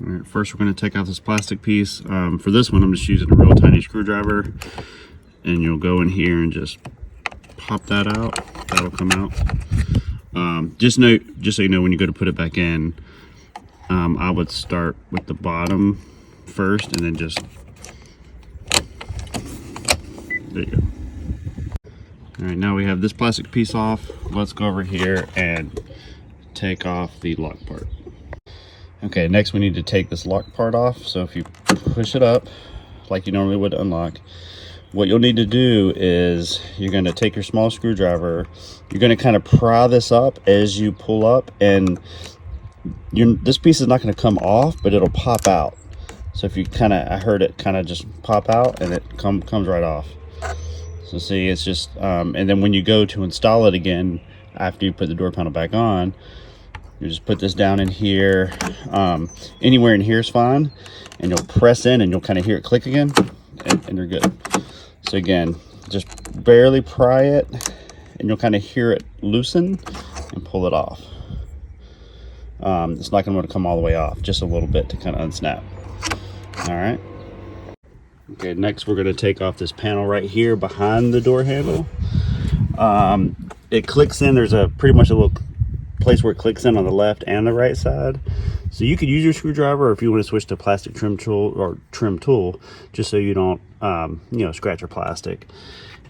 All right, first we're going to take out this plastic piece. For this one, I'm just using a real tiny screwdriver, and you'll go in here and just pop that out. That'll come out. Just so you know, when you go to put it back in, I would start with the bottom first, and then just, there you go. All right, now we have this plastic piece off. Let's go over here and take off the lock part. Okay, next we need to take this lock part off. So if you push it up like you normally would unlock, what you'll need to do is you're going to take your small screwdriver, you're going to kind of pry this up as you pull up, and this piece is not going to come off, but it'll pop out. So if you kind of, I heard it kind of just pop out, and it comes right off. So see, it's just, and then when you go to install it again, after you put the door panel back on, you just put this down in here. Anywhere in here is fine, and you'll press in and you'll kind of hear it click again, and you're good. So again, just barely pry it, and you'll kind of hear it loosen and pull it off. It's not going to want to come all the way off, just a little bit to kind of unsnap. All right. Okay, next we're going to take off this panel right here behind the door handle. It clicks in. There's pretty much a little place where it clicks in on the left and the right side. So you could use your screwdriver, or if you want to switch to plastic trim tool, just so you don't scratch your plastic.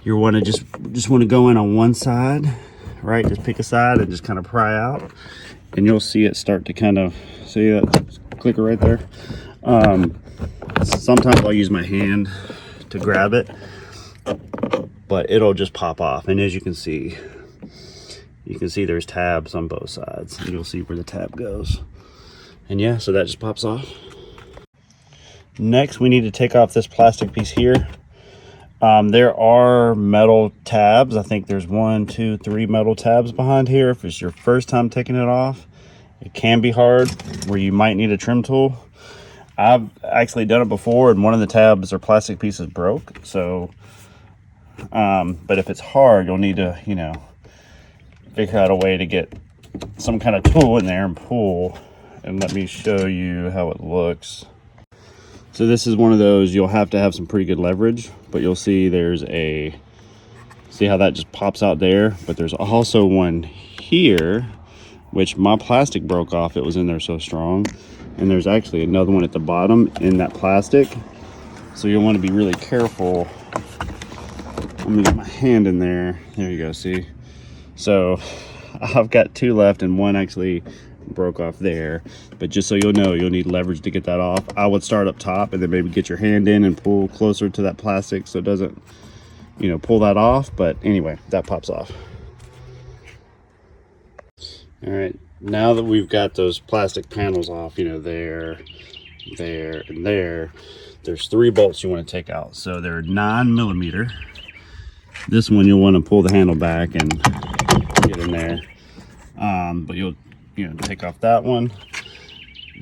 You want to just want to go in on one side, right? Just pick a side and just kind of pry out, and you'll see it start to kind of, see that clicker right there. Sometimes I'll use my hand to grab it, but it'll just pop off. And as you can see there's tabs on both sides, and you'll see where the tab goes. And yeah, so that just pops off. Next, we need to take off this plastic piece here. There are metal tabs. I think there's 1, 2, 3 metal tabs behind here. If it's your first time taking it off, it can be hard, where you might need a trim tool. I've actually done it before, and one of the tabs or plastic pieces broke. So, but if it's hard, you'll need to, figure out a way to get some kind of tool in there and pull. And let me show you how it looks. So this is one of those, you'll have to have some pretty good leverage, but you'll see see how that just pops out there? But there's also one here, which my plastic broke off. It was in there so strong. And there's actually another one at the bottom in that plastic. So you'll want to be really careful. I'm gonna get my hand in there. There you go, see? So I've got 2 left, and one actually broke off there. But just so you'll know, you'll need leverage to get that off. I would start up top and then maybe get your hand in and pull closer to that plastic so it doesn't, pull that off. But anyway, that pops off. All right. Now that we've got those plastic panels off, there, and there, there's 3 bolts you want to take out. So they're 9mm. This one you'll want to pull the handle back and get in there. But you'll, take off that one.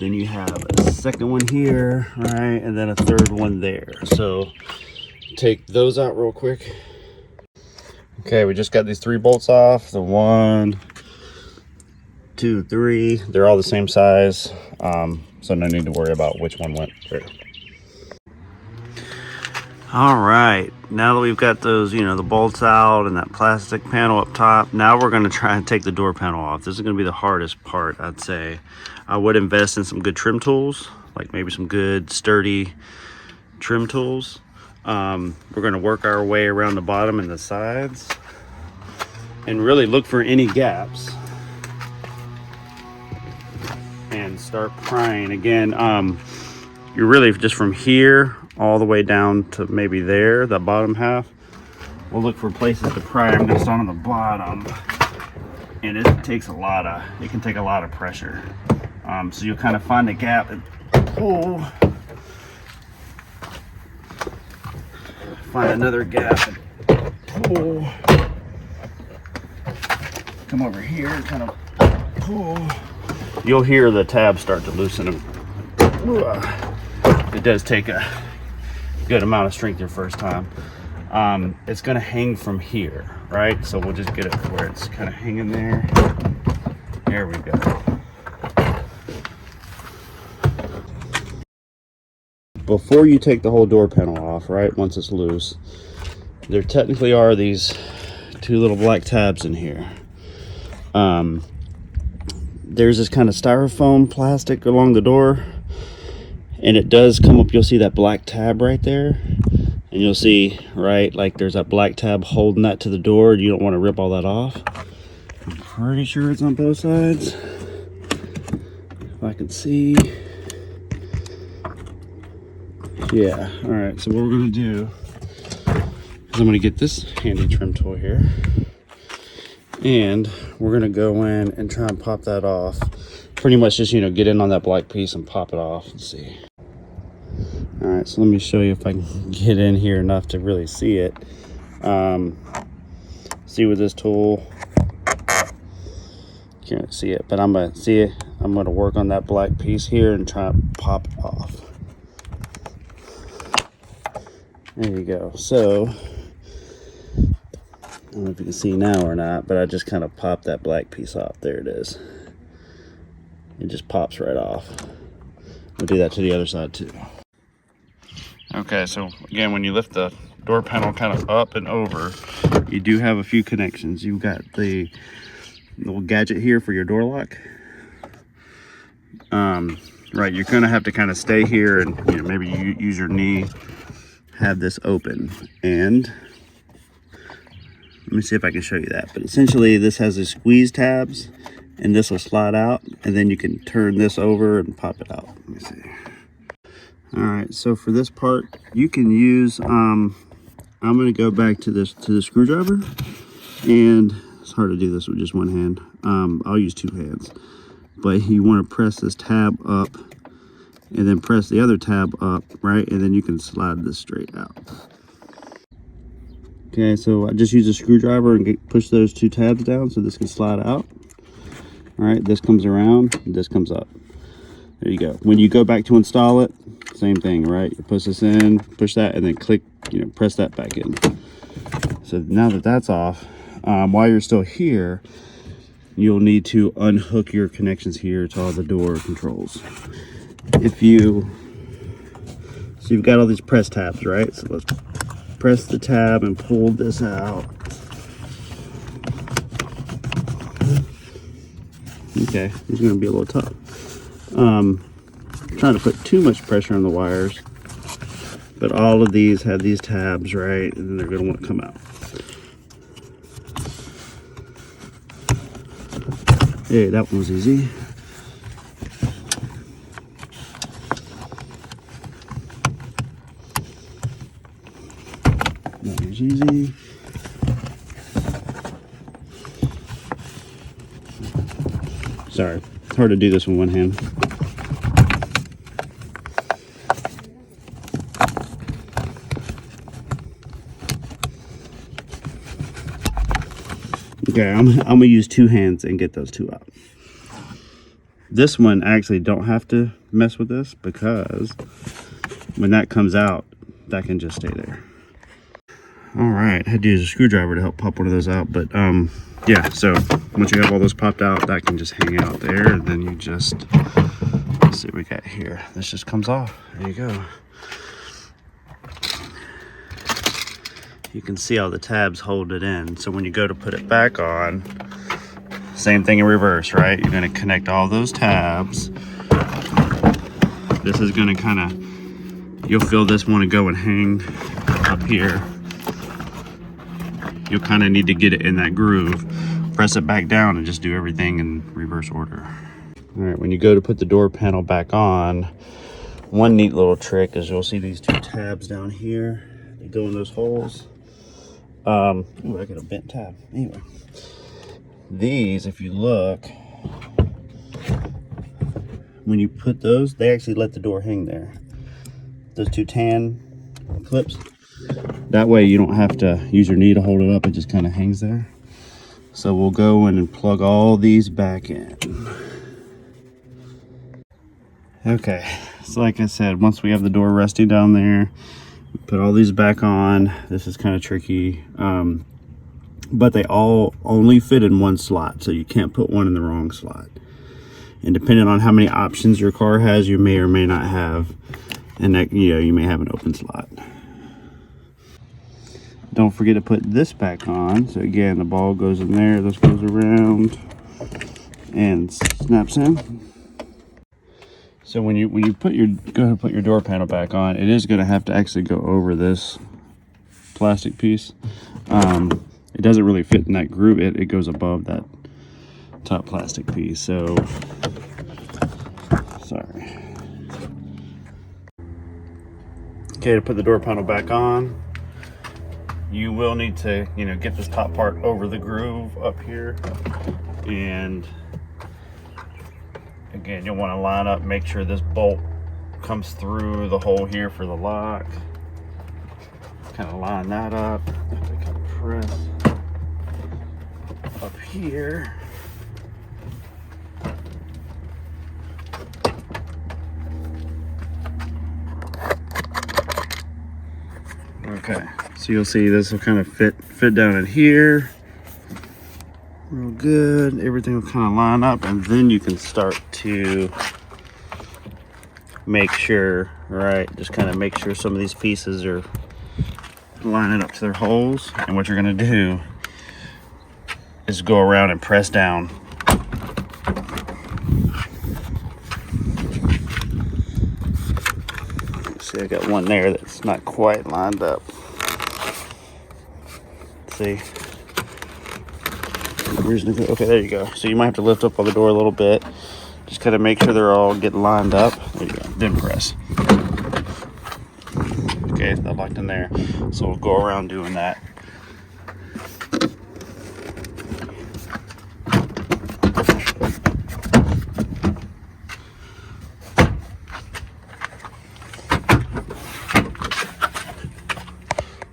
Then you have a second one here, right? And then a third one there. So take those out real quick. Okay, we just got these 3 bolts off. The 1, 2, 3, they're all the same size, so no need to worry about which one went where. All right, now that we've got those, the bolts out and that plastic panel up top, now we're going to try and take the door panel off. This is going to be the hardest part, I'd say. I would invest in some good trim tools, like maybe some good sturdy trim tools. We're going to work our way around the bottom and the sides and really look for any gaps and start prying. Again, you're really just from here all the way down to maybe there, the bottom half. We'll look for places to pry. I'm going to start on the bottom, and it can take a lot of pressure. So you'll kind of find a gap and pull, find another gap and pull, come over here and kind of pull. You'll hear the tabs start to loosen them. It does take a good amount of strength your first time. It's going to hang from here, right? So we'll just get it where it's kind of hanging there. There we go. before you take the whole door panel off, right, once it's loose, there technically are these two little black tabs in here. There's this kind of styrofoam plastic along the door, and it does come up. You'll see that black tab right there, and you'll see, right, like there's that black tab holding that to the door. You don't want to rip all that off. I'm pretty sure it's on both sides, if I can see. Yeah. All right, so what we're gonna do is I'm gonna get this handy trim tool here, and we're gonna go in and try and pop that off. Pretty much just, you know, get in on that black piece and pop it off and see. All right, so let me show you if I can get in here enough to really see it. See with this tool, can't see it, but I'm gonna see it. I'm gonna work on that black piece here and try and pop it off. There you go. So I don't know if you can see now or not, but I just kind of popped that black piece off. There it is. It just pops right off. We'll do that to the other side too. Okay, so again, when you lift the door panel kind of up and over, you do have a few connections. You've got the little gadget here for your door lock. Right, you're gonna have to kind of stay here and, you know, maybe you use your knee, have this open, and let me see if I can show you that. But essentially this has the squeeze tabs, and this will slide out, and then you can turn this over and pop it out. Let me see. All right, so for this part, you can use, I'm gonna go back to the screwdriver, and it's hard to do this with just one hand. I'll use two hands, but you wanna press this tab up, and then press the other tab up, right? And then you can slide this straight out. Okay, so I just use a screwdriver and push those two tabs down so this can slide out. All right, this comes around, this comes up. There you go. When you go back to install it, same thing, right? You push this in, push that, and then click, you know, press that back in. So now that that's off, while you're still here, you'll need to unhook your connections here to all the door controls. So you've got all these press tabs, right? So let's press the tab and pull this out. Okay, these are gonna be a little tough. Trying to put too much pressure on the wires, but all of these have these tabs, right? And they're gonna want to come out. Hey, that one was easy. That was easy. Sorry, it's hard to do this with one hand. Okay, I'm gonna use two hands and get those two out. This one, I actually don't have to mess with this because when that comes out, that can just stay there. All right, I had to use a screwdriver to help pop one of those out, but yeah, so once you have all those popped out, that can just hang out there, and then you just, let's see what we got here. This just comes off. There you go. You can see all the tabs hold it in. So when you go to put it back on, same thing in reverse, right? You're gonna connect all those tabs. This is gonna kind of, you'll feel this want to go and hang up here. You'll kind of need to get it in that groove. Press it back down and just do everything in reverse order. All right, when you go to put the door panel back on, one neat little trick is you'll see these two tabs down here. They go in those holes. Ooh, I got a bent tab. Anyway, these, if you look, when you put those, they actually let the door hang there. Those two tan clips. That way you don't have to use your knee to hold it up. It just kind of hangs there. So we'll go in and plug all these back in. Okay, so like I said, once we have the door resting down there, we put all these back on. This is kind of tricky, but they all only fit in one slot, so you can't put one in the wrong slot. And depending on how many options your car has, you may or may not have And that, you know, you may have an open slot. Don't forget to put this back on. So again, the ball goes in there, this goes around and snaps in. So when you put your go ahead and put your door panel back on, it is going to have to actually go over this plastic piece. It doesn't really fit in that groove. It goes above that top plastic piece. So sorry. Okay, to put the door panel back on, you will need to, you know, get this top part over the groove up here, and again, you'll want to line up, make sure this bolt comes through the hole here for the lock. Kind of line that up. Have to kind of press up here. Okay, so you'll see this will kind of fit down in here real good. Everything will kind of line up, and then you can start to make sure, right, just kind of make sure some of these pieces are lining up to their holes. And what you're going to do is go around and press down. See, I got one there that's not quite lined up. See? Okay, there you go. So you might have to lift up on the door a little bit. Just kind of make sure they're all getting lined up. There you go. Then press. Okay, they're locked in there. So we'll go around doing that.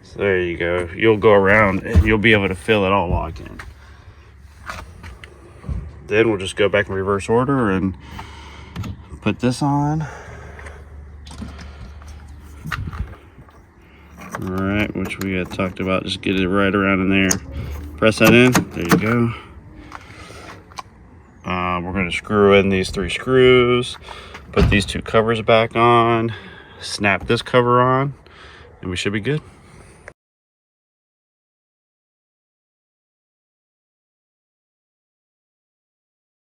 So there you go. You'll go around and you'll be able to feel it all lock in. Then we'll just go back in reverse order and put this on. All right, which we had talked about, just get it right around in there. Press that in, there you go. We're gonna screw in these 3 screws, put these 2 covers back on, snap this cover on, and we should be good.